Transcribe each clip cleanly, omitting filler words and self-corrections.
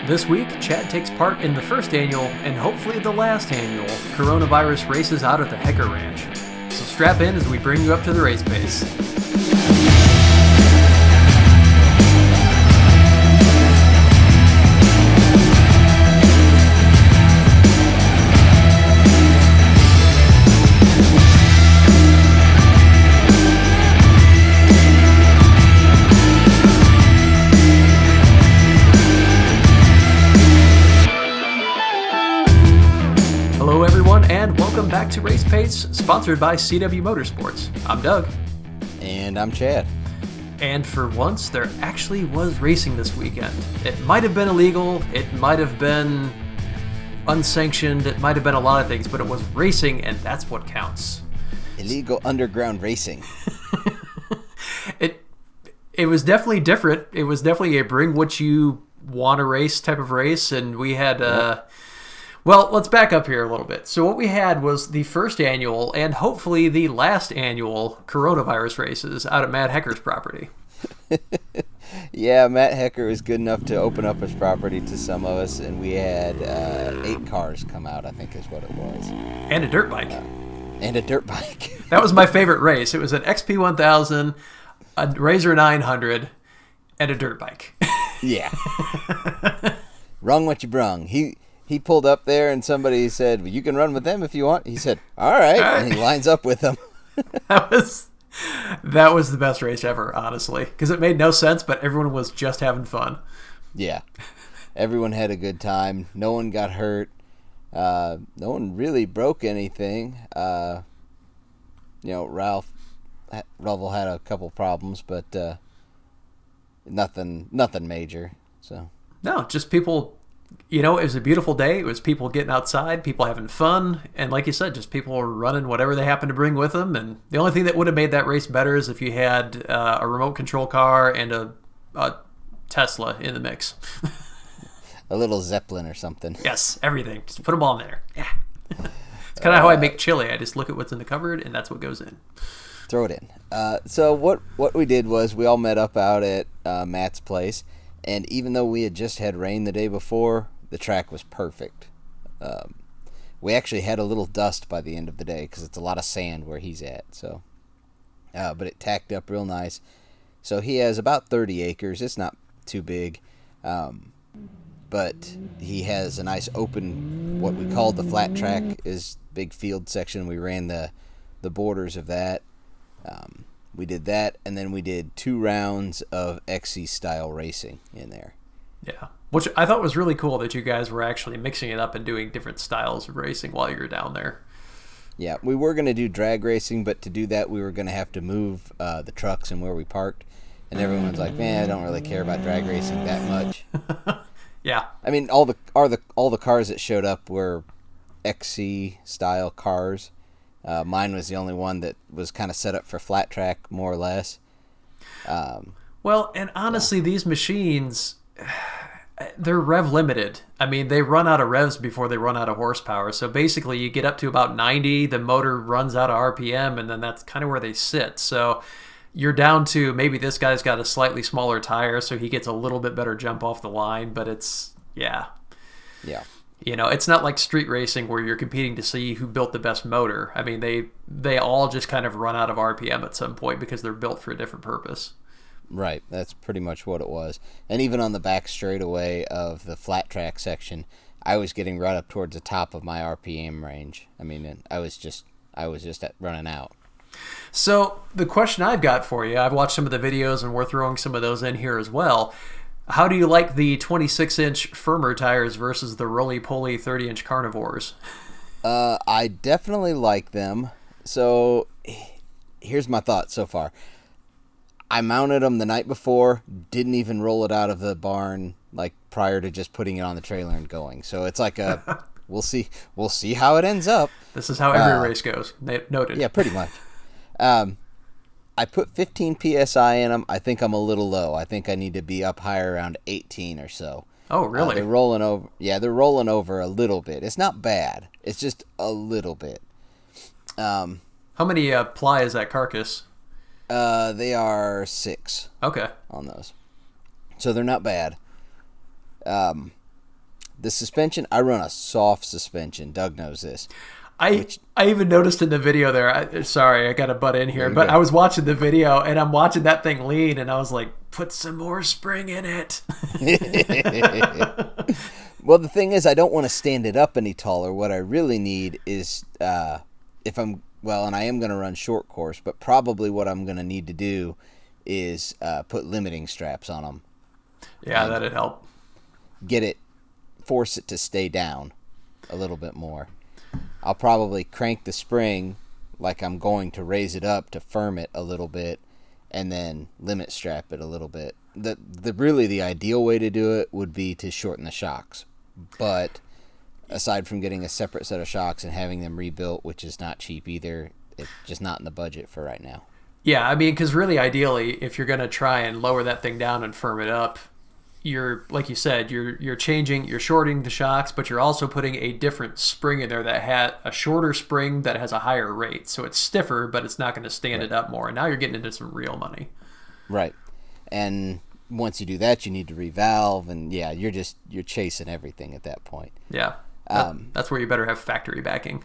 This week, Chad takes part in the first annual, and hopefully the last annual, coronavirus races out at the Hecker Ranch. So strap in as we bring you up to the race pace. Welcome back to Race Pace, sponsored by CW Motorsports. I'm Doug. And I'm Chad. And for once, there actually was racing this weekend. It might have been illegal, it might have been unsanctioned, it might have been a lot of things, but it was racing, and that's what counts. Illegal underground racing. It was definitely different. It was definitely a bring what you want to race type of race, and we had... Well, let's back up here a little bit. So what we had was the first annual and hopefully the last annual coronavirus races out at Matt Hecker's property. Yeah, Matt Hecker was good enough to open up his property to some of us, and we had 8 cars come out, I think is what it was. And a dirt bike. And a dirt bike. That was my favorite race. It was an XP1000, a Razor 900, and a dirt bike. Yeah. Rung what you brung. He pulled up there and somebody said, well, you can run with them if you want. He said, all right. And he lines up with them. That was the best race ever, honestly, because it made no sense, but everyone was just having fun. Yeah. Everyone had a good time. No one got hurt. No one really broke anything. Ralph had a couple problems, but nothing major. So no, just people... it was a beautiful day. It was people getting outside, people having fun, and like you said, just people running whatever they happen to bring with them. And the only thing that would have made that race better is if you had a remote control car and a Tesla in the mix. A little Zeppelin or something. Yes, everything. Just put them all in there. Yeah. It's kind of how I make chili. I just look at what's in the cupboard, and that's what goes in. Throw it in. So what we did was we all met up out at Matt's place. And even though we had just had rain the day before, the track was perfect. We actually had a little dust by the end of the day because it's a lot of sand where he's at. So, but it tacked up real nice. So he has about 30 acres. It's not too big, but he has a nice open, what we call the flat track, is big field section. We ran the borders of that. We did that, and then we did 2 rounds of XC-style racing in there. Yeah, which I thought was really cool that you guys were actually mixing it up and doing different styles of racing while you were down there. Yeah, we were going to do drag racing, but to do that, we were going to have to move the trucks and where we parked. And everyone was like, man, I don't really care about drag racing that much. Yeah. I mean, all the cars that showed up were XC-style cars. Mine was the only one that was kind of set up for flat track, more or less. Well, and honestly, these machines, they're rev limited. I mean, they run out of revs before they run out of horsepower. So basically, you get up to about 90, the motor runs out of RPM, and then that's kind of where they sit. So you're down to maybe this guy's got a slightly smaller tire, so he gets a little bit better jump off the line, but it's, yeah. Yeah. It's not like street racing where you're competing to see who built the best motor. I mean, they all just kind of run out of RPM at some point because they're built for a different purpose. Right, that's pretty much what it was. And even on the back straightaway of the flat track section, I was getting right up towards the top of my RPM range. I mean, I was just running out. So the question I've got for you, I've watched some of the videos and we're throwing some of those in here as well. How do you like the 26-inch firmer tires versus the roly-poly 30-inch carnivores? I definitely like them. So here's my thoughts so far. I mounted them the night before, didn't even roll it out of the barn like prior to just putting it on the trailer and going. So it's like we'll see how it ends up. This is how every race goes. Noted. Yeah, pretty much. I put 15 PSI in them. I think I'm a little low. I think I need to be up higher around 18 or so. Oh, really? They're rolling over. Yeah, they're rolling over a little bit. It's not bad. It's just a little bit. How many ply is that carcass? They are 6. Okay. On those. So they're not bad. The suspension, I run a soft suspension. Doug knows this. I even noticed in the video there, sorry, I got to butt in here, but I was watching the video and I'm watching that thing lean and I was like, put some more spring in it. Well, the thing is, I don't want to stand it up any taller. What I really need is, if I'm, well, and I am going to run short course, but probably what I'm going to need to do is put limiting straps on them. Yeah, that'd help. Force it to stay down a little bit more. I'll probably crank the spring like I'm going to raise it up to firm it a little bit and then limit strap it a little bit. The ideal way to do it would be to shorten the shocks. But aside from getting a separate set of shocks and having them rebuilt, which is not cheap either, it's just not in the budget for right now. Yeah, I mean, because really ideally, if you're going to try and lower that thing down and firm it up, you're, like you said, you're shorting the shocks, but you're also putting a different spring in there that had a shorter spring that has a higher rate. So it's stiffer, but it's not going to stand it up more. And now you're getting into some real money. Right. And once you do that, you need to revalve, and yeah, you're chasing everything at that point. Yeah. That's where you better have factory backing.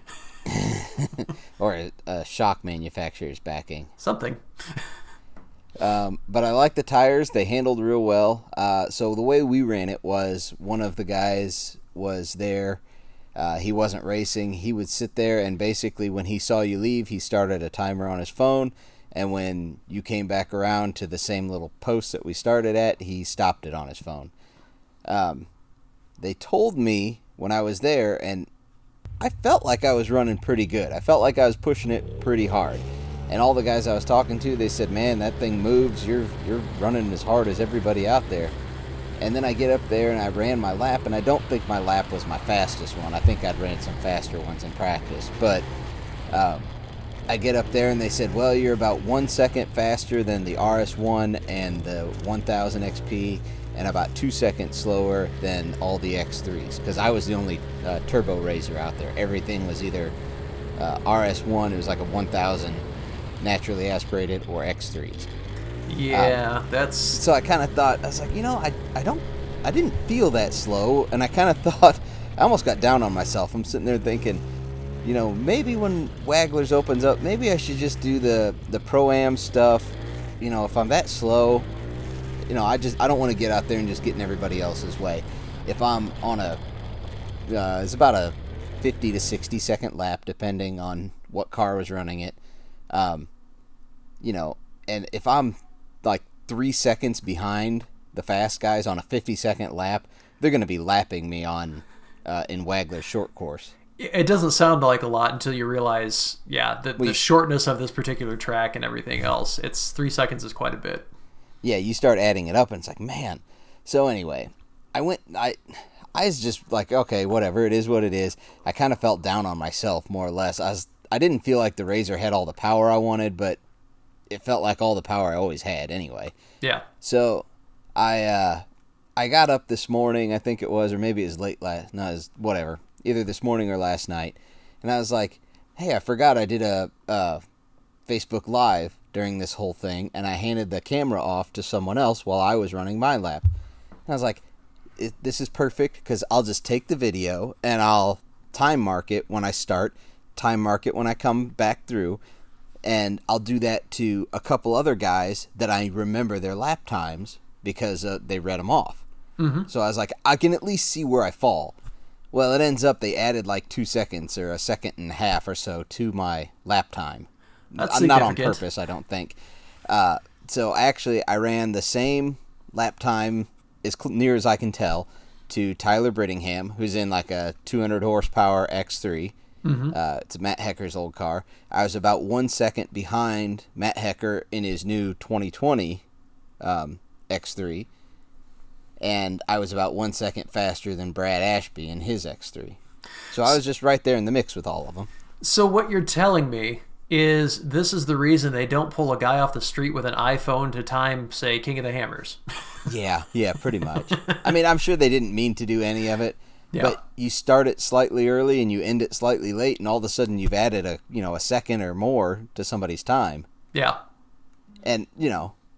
Or a shock manufacturer's backing. Something. But I like the tires. They handled real well. So the way we ran it was one of the guys was there. He wasn't racing. He would sit there, and basically when he saw you leave, he started a timer on his phone. And when you came back around to the same little post that we started at, he stopped it on his phone. They told me when I was there, and I felt like I was running pretty good. I felt like I was pushing it pretty hard. And all the guys I was talking to, they said, man, that thing moves. You're running as hard as everybody out there. And then I get up there and I ran my lap, and I don't think my lap was my fastest one. I think I'd ran some faster ones in practice. But I get up there and they said, well, you're about 1 second faster than the RS1 and the 1000 XP, and about 2 seconds slower than all the X3s. Because I was the only turbo raiser out there. Everything was either RS1, it was like a 1000 naturally aspirated, or X3s. Yeah, that's... So I kind of thought, I was like, I didn't feel that slow, and I kind of thought, I almost got down on myself. I'm sitting there thinking, maybe when Wagglers opens up, maybe I should just do the Pro-Am stuff. If I'm that slow, I don't want to get out there and just get in everybody else's way. If I'm on it's about a 50 to 60 second lap, depending on what car was running it. And if I'm like 3 seconds behind the fast guys on a 50-second lap, they're going to be lapping me on in Wagler's short course. It doesn't sound like a lot until you realize, the shortness of this particular track and everything else. 3 seconds is quite a bit. Yeah, you start adding it up, and it's like, man. So anyway, I was just like, okay, whatever, it is what it is. I kind of felt down on myself, more or less. I didn't feel like the Razor had all the power I wanted, but it felt like all the power I always had anyway. Yeah. So I got up this morning, I think it was, or maybe it was late last, no, it was whatever, either this morning or last night, and I was like, hey, I forgot I did a Facebook Live during this whole thing, and I handed the camera off to someone else while I was running my lap. And I was like, this is perfect, because I'll just take the video, and I'll time mark it when I start, time mark it when I come back through, and I'll do that to a couple other guys that I remember their lap times because they read them off. Mm-hmm. So I was like, I can at least see where I fall. Well, it ends up they added like 2 seconds or a second and a half or so to my lap time. That's not on purpose, I don't think. So actually, I ran the same lap time as near as I can tell to Tyler Brittingham, who's in like a 200 horsepower X3. Mm-hmm. It's Matt Hecker's old car. I was about 1 second behind Matt Hecker in his new 2020 X3, and I was about 1 second faster than Brad Ashby in his X3. So I was just right there in the mix with all of them. So what you're telling me is this is the reason they don't pull a guy off the street with an iPhone to time, say, King of the Hammers. Yeah, pretty much. I mean, I'm sure they didn't mean to do any of it. Yeah. But you start it slightly early and you end it slightly late, and all of a sudden you've added a second or more to somebody's time. Yeah. And,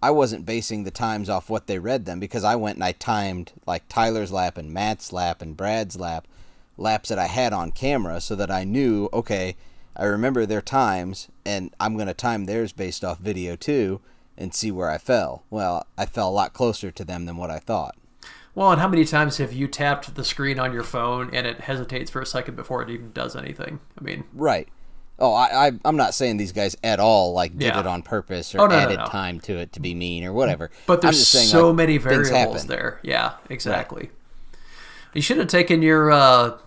I wasn't basing the times off what they read them, because I went and I timed like Tyler's lap and Matt's lap and Brad's laps that I had on camera, so that I knew, okay, I remember their times, and I'm going to time theirs based off video too, and see where I fell. Well, I fell a lot closer to them than what I thought. Well, and how many times have you tapped the screen on your phone and it hesitates for a second before it even does anything? I mean... Right. Oh, I'm not saying these guys at all did it on purpose or added time to it to be mean or whatever. But there's just saying, so many variables there. Yeah, exactly. Right. You should have taken your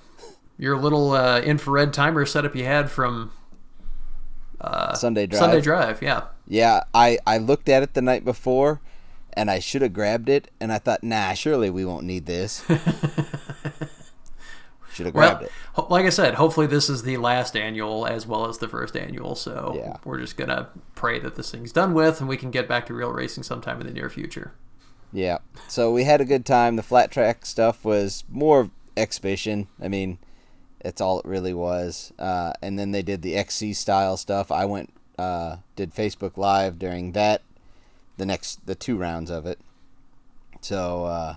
little infrared timer setup you had from Sunday Drive. Sunday Drive, yeah. Yeah, I looked at it the night before, and I should have grabbed it, and I thought, nah, surely we won't need this. Should have grabbed it. Like I said, hopefully this is the last annual as well as the first annual, so we're just going to pray that this thing's done with and we can get back to real racing sometime in the near future. Yeah, so we had a good time. The flat track stuff was more exhibition. I mean, that's all it really was. And then they did the XC style stuff. I went, did Facebook Live during that, the 2 rounds of it. So,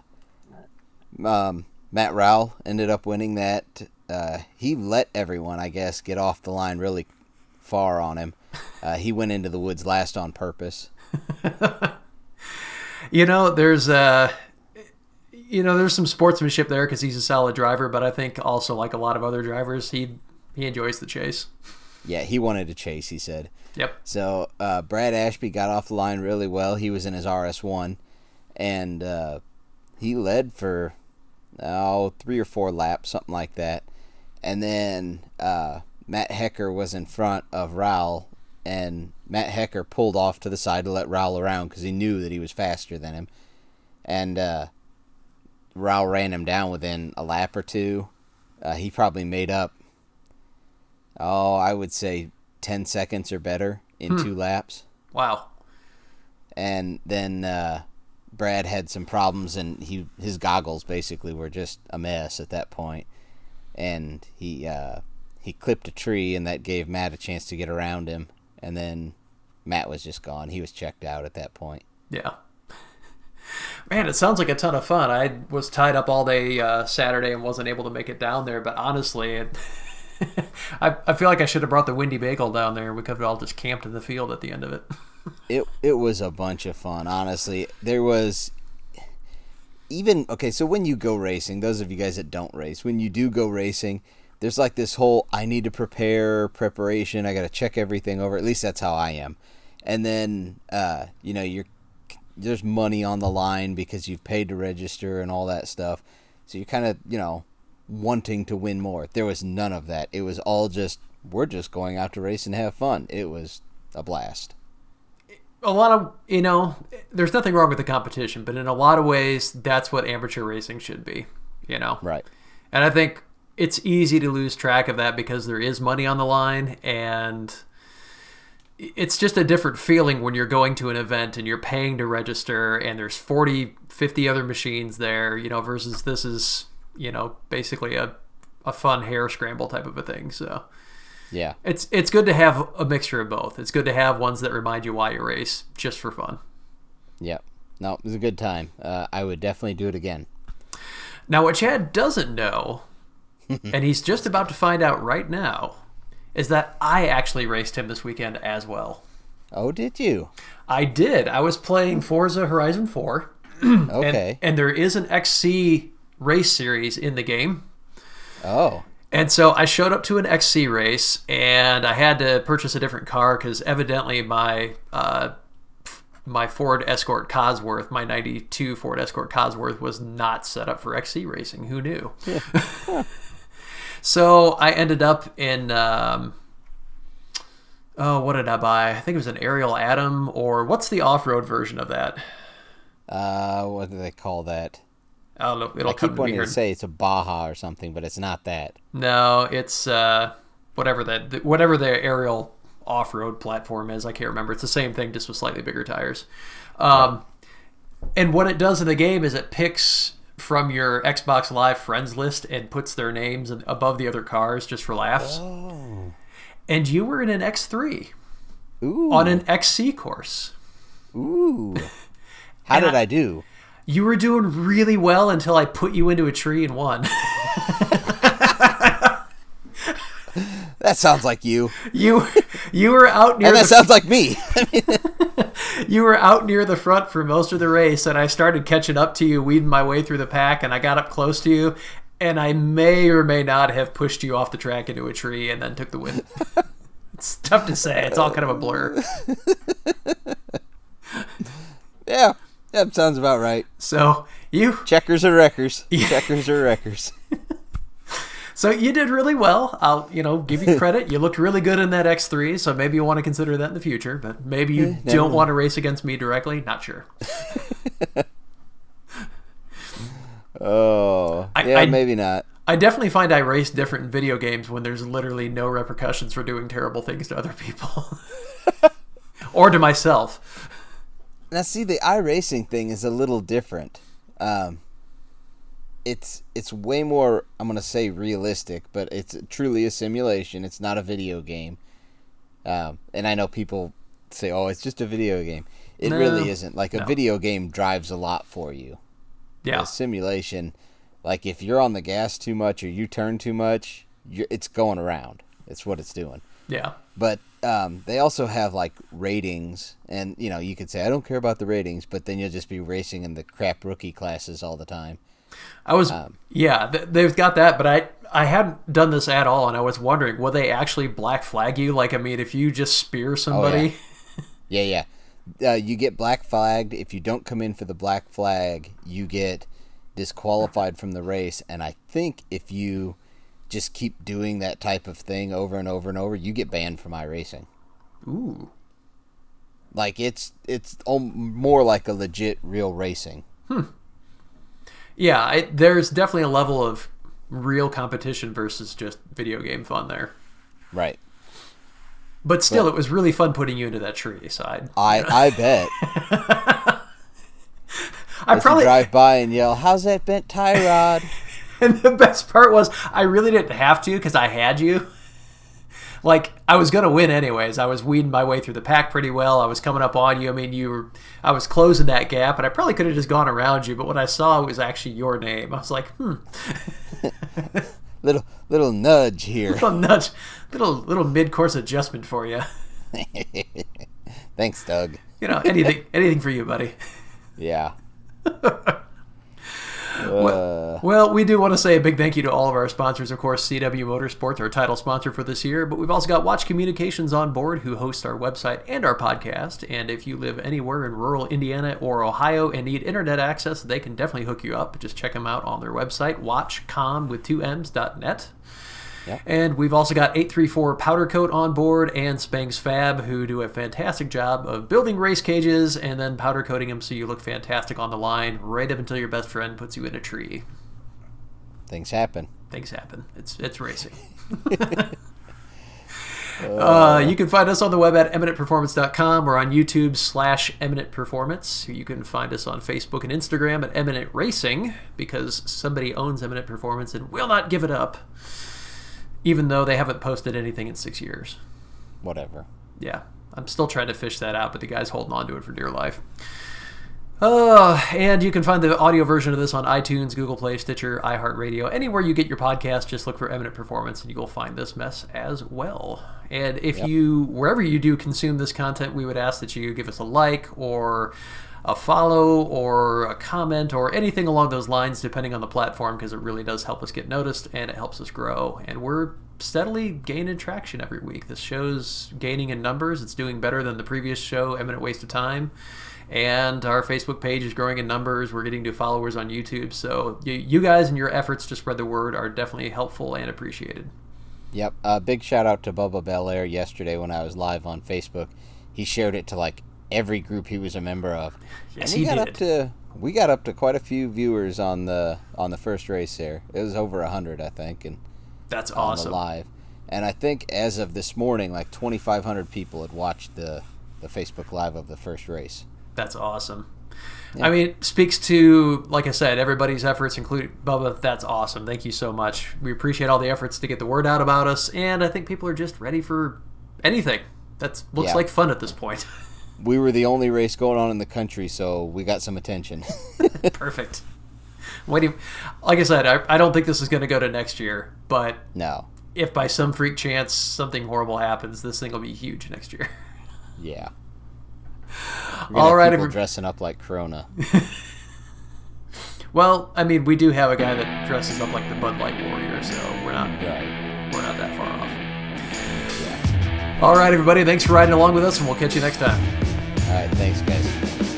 Matt Rowell ended up winning that. He let everyone, I guess, get off the line really far on him. He went into the woods last on purpose. There's some sportsmanship there because he's a solid driver, but I think also, like a lot of other drivers, he enjoys the chase. Yeah, he wanted to chase, he said. Yep. So Brad Ashby got off the line really well. He was in his RS1, and he led for 3 or 4 laps, something like that. And then Matt Hecker was in front of Rowell, and Matt Hecker pulled off to the side to let Rowell around because he knew that he was faster than him. And Rowell ran him down within a lap or 2. He probably made up, I would say 10 seconds or better in 2 laps. Wow. And then Brad had some problems, and his goggles basically were just a mess at that point. And he clipped a tree, and that gave Matt a chance to get around him. And then Matt was just gone. He was checked out at that point. Yeah. Man, it sounds like a ton of fun. I was tied up all day Saturday and wasn't able to make it down there. But honestly, I feel like I should have brought the Windy Bagel down there. We could have all just camped in the field at the end of it. It was a bunch of fun, honestly. There was so when you go racing, those of you guys that don't race, when you do go racing, there's like this whole I need to preparation. I got to check everything over. At least that's how I am. And then there's money on the line because you've paid to register and all that stuff. So you're kind of, wanting to win more. There was none of that. It was all just, we're just going out to race and have fun. It was a blast. A lot of, there's nothing wrong with the competition, but in a lot of ways, that's what amateur racing should be, Right. And I think it's easy to lose track of that because there is money on the line, and it's just a different feeling when you're going to an event and you're paying to register and there's 40, 50 other machines there, versus this is, basically a fun hair scramble type of a thing. So yeah, it's good to have a mixture of both. It's good to have ones that remind you why you race just for fun. Yeah. No, it was a good time. I would definitely do it again. Now, what Chad doesn't know, and he's just about to find out right now, is that I actually raced him this weekend as well. Oh, did you? I did. I was playing Forza Horizon 4. Okay. And there is an XC race series in the game. Oh. And so I showed up to an XC race, and I had to purchase a different car because evidently my Ford Escort Cosworth, my 92 Ford Escort Cosworth, was not set up for XC racing. Who knew? Yeah. So I ended up in, what did I buy? I think it was an Ariel Atom, or what's the off-road version of that? What do they call that? I don't know. It'll I come keep to me wanting here. to say it's a Baja or something, but it's not that. No, it's whatever the aerial off-road platform is. I can't remember. It's the same thing, just with slightly bigger tires. And what it does in the game is it picks from your Xbox Live friends list and puts their names above the other cars just for laughs. Oh. And you were in an X3. Ooh. On an XC course. Ooh. How did I do? You were doing really well until I put you into a tree and won. That sounds like you. You were out near. And that sounds like me. You were out near the front for most of the race, and I started catching up to you, weeding my way through the pack, and I got up close to you, and I may or may not have pushed you off the track into a tree and then took the win. It's tough to say. It's all kind of a blur. Yeah, that sounds about right. So checkers or wreckers. Checkers or wreckers. So you did really well. I'll, give you credit. You looked really good in that X3, so maybe you want to consider that in the future. But maybe you don't want to race against me directly. Not sure. Maybe not. I definitely find I race different in video games when there's literally no repercussions for doing terrible things to other people. Or to myself. Now, see, the iRacing thing is a little different. It's way more, I'm going to say realistic, but it's truly a simulation. It's not a video game. And I know people say, oh, it's just a video game. It really isn't. A video game drives a lot for you. Yeah. A simulation, if you're on the gas too much or you turn too much, it's going around. It's what it's doing. Yeah. But they also have, ratings. And, you could say, I don't care about the ratings, but then you'll just be racing in the crap rookie classes all the time. They've got that, but I hadn't done this at all, and I was wondering, will they actually black flag you? If you just spear somebody? Oh, yeah. You get black flagged. If you don't come in for the black flag, you get disqualified from the race, and I think if you just keep doing that type of thing over and over and over, you get banned from iRacing. Ooh. It's more like a legit real racing. Yeah, there's definitely a level of real competition versus just video game fun there. Right. But still, it was really fun putting you into that tree. So I bet. I probably drive by and yell, "How's that bent tie rod?" And the best part was I really didn't have to because I had you. I was going to win anyways. I was weeding my way through the pack pretty well. I was coming up on you. I mean, I was closing that gap, and I probably could have just gone around you, but when I saw it was actually your name, I was like, little nudge here. Little nudge. Little mid-course adjustment for you. Thanks, Doug. Anything for you, buddy. Yeah. Well, we do want to say a big thank you to all of our sponsors. Of course, CW Motorsports, our title sponsor for this year, but we've also got Watch Communications on board, who hosts our website and our podcast. And if you live anywhere in rural Indiana or Ohio and need internet access, they can definitely hook you up. Just check them out on their website, watchcom.net. Yep. And we've also got 834 Powder Coat on board and Spanx Fab, who do a fantastic job of building race cages and then powder coating them so you look fantastic on the line right up until your best friend puts you in a tree. Things happen. It's racing. You can find us on the web at eminentperformance.com or on YouTube /Eminent Performance. You can find us on Facebook and Instagram at Eminent Racing, because somebody owns Eminent Performance and will not give it up, even though they haven't posted anything in 6 years. Whatever. Yeah, I'm still trying to fish that out, but the guy's holding on to it for dear life. And you can find the audio version of this on iTunes, Google Play, Stitcher, iHeartRadio. Anywhere you get your podcast, just look for Eminent Performance and you'll find this mess as well. And if wherever you do consume this content, we would ask that you give us a like or a follow or a comment or anything along those lines, depending on the platform, because it really does help us get noticed and it helps us grow. And we're steadily gaining traction every week. This show's gaining in numbers. It's doing better than the previous show, Eminent Waste of Time. And our Facebook page is growing in numbers. We're getting new followers on YouTube. So you guys and your efforts to spread the word are definitely helpful and appreciated. Yep. Big shout out to Bubba Belair yesterday when I was live on Facebook. He shared it to every group he was a member of. Yes, and we got up to quite a few viewers on the first race there. It was over 100, I think, and that's awesome. On the live. And I think as of this morning, 2,500 people had watched the Facebook Live of the first race. That's awesome. Yeah. I mean, speaks to, like I said, everybody's efforts, including Bubba. That's awesome. Thank you so much. We appreciate all the efforts to get the word out about us, and I think people are just ready for anything. That looks like fun at this point. we were the only race going on in the country, so we got some attention. Perfect. Like I said, I don't think this is going to go to next year, but no. If by some freak chance something horrible happens, this thing will be huge next year. Yeah. All right, people dressing up like Corona. Well, I mean, we do have a guy that dresses up like the Bud Light Warrior, so we're not that far off. Yeah. All right, everybody, thanks for riding along with us, and we'll catch you next time. All right, thanks, guys.